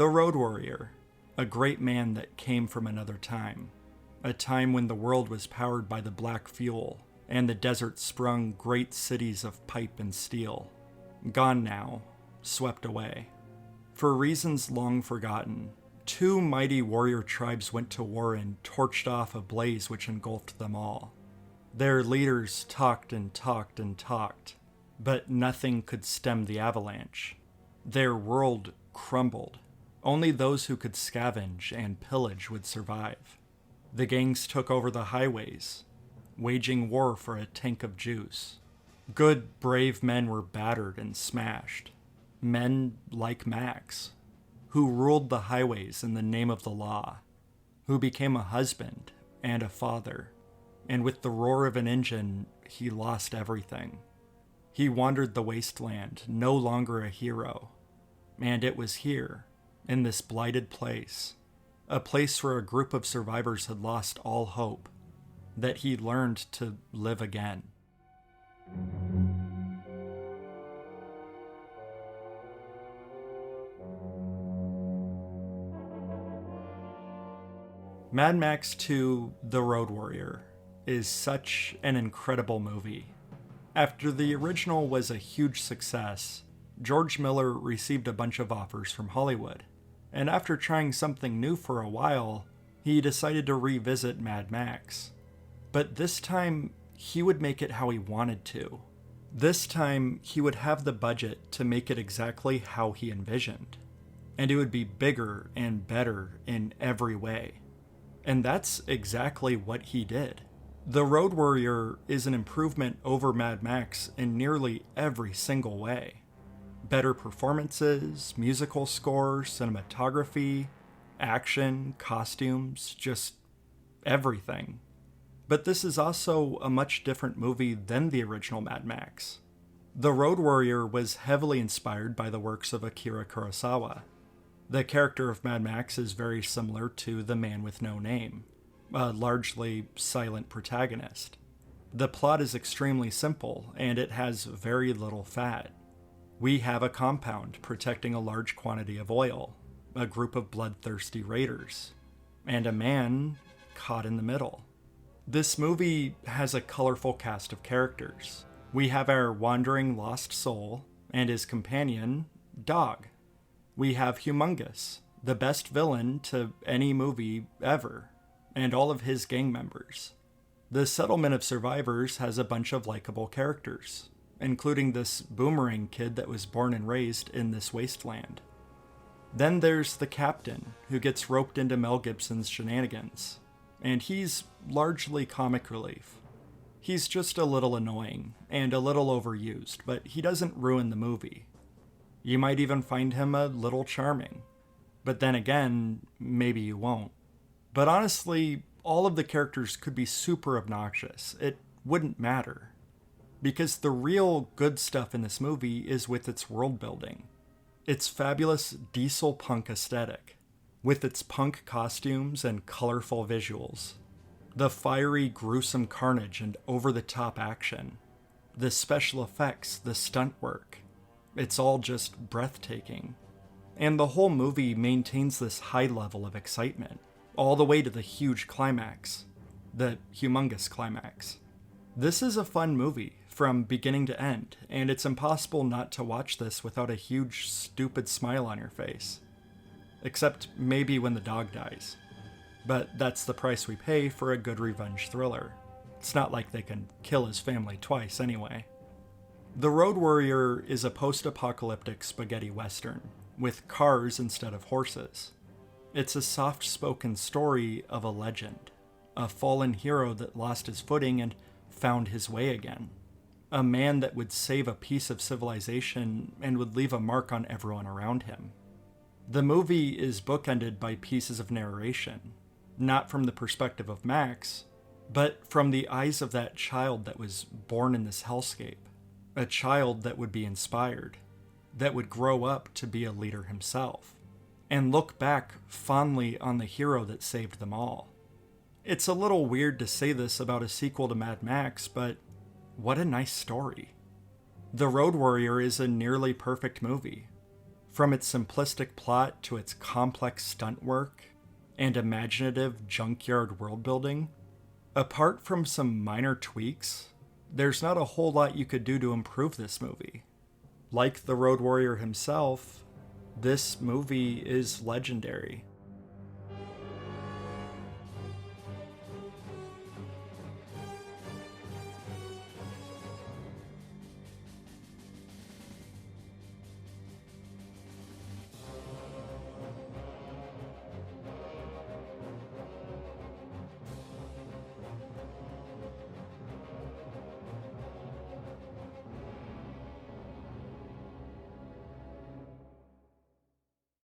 The Road Warrior, a great man that came from another time. A time when the world was powered by the black fuel, and the desert sprung great cities of pipe and steel. Gone now, swept away. For reasons long forgotten, two mighty warrior tribes went to war and torched off a blaze which engulfed them all. Their leaders talked and talked and talked, but nothing could stem the avalanche. Their world crumbled. Only those who could scavenge and pillage would survive. The gangs took over the highways, waging war for a tank of juice. Good, brave men were battered and smashed. Men like Max, who ruled the highways in the name of the law, who became a husband and a father, and with the roar of an engine, he lost everything. He wandered the wasteland, no longer a hero. And it was here, in this blighted place, a place where a group of survivors had lost all hope, that he learned to live again. Mad Max 2: The Road Warrior is such an incredible movie. After the original was a huge success, George Miller received a bunch of offers from Hollywood, and after trying something new for a while, he decided to revisit Mad Max. But this time, he would make it how he wanted to. This time, he would have the budget to make it exactly how he envisioned. And it would be bigger and better in every way. And that's exactly what he did. The Road Warrior is an improvement over Mad Max in nearly every single way. Better performances, musical score, cinematography, action, costumes, just everything. But this is also a much different movie than the original Mad Max. The Road Warrior was heavily inspired by the works of Akira Kurosawa. The character of Mad Max is very similar to The Man with No Name, a largely silent protagonist. The plot is extremely simple, and it has very little fat. We have a compound protecting a large quantity of oil, a group of bloodthirsty raiders, and a man caught in the middle. This movie has a colorful cast of characters. We have our wandering lost soul and his companion, Dog. We have Humongous, the best villain to any movie ever, and all of his gang members. The Settlement of Survivors has a bunch of likable characters, including this boomerang kid that was born and raised in this wasteland. Then there's the captain, who gets roped into Mel Gibson's shenanigans, and he's largely comic relief. He's just a little annoying, and a little overused, but he doesn't ruin the movie. You might even find him a little charming. But then again, maybe you won't. But honestly, all of the characters could be super obnoxious. It wouldn't matter. Because the real good stuff in this movie is with its world building. Its fabulous diesel punk aesthetic, with its punk costumes and colorful visuals. The fiery, gruesome carnage and over-the-top action. The special effects, the stunt work. It's all just breathtaking. And the whole movie maintains this high level of excitement, all the way to the huge climax. The humongous climax. This is a fun movie, from beginning to end, and it's impossible not to watch this without a huge, stupid smile on your face. Except maybe when the dog dies. But that's the price we pay for a good revenge thriller. It's not like they can kill his family twice anyway. The Road Warrior is a post-apocalyptic spaghetti western, with cars instead of horses. It's a soft-spoken story of a legend, a fallen hero that lost his footing and found his way again. A man that would save a piece of civilization and would leave a mark on everyone around him. The movie is bookended by pieces of narration, not from the perspective of Max, but from the eyes of that child that was born in this hellscape. A child that would be inspired, that would grow up to be a leader himself, and look back fondly on the hero that saved them all. It's a little weird to say this about a sequel to Mad Max, but what a nice story. The Road Warrior is a nearly perfect movie. From its simplistic plot to its complex stunt work and imaginative junkyard world building, apart from some minor tweaks, there's not a whole lot you could do to improve this movie. Like the Road Warrior himself, this movie is legendary.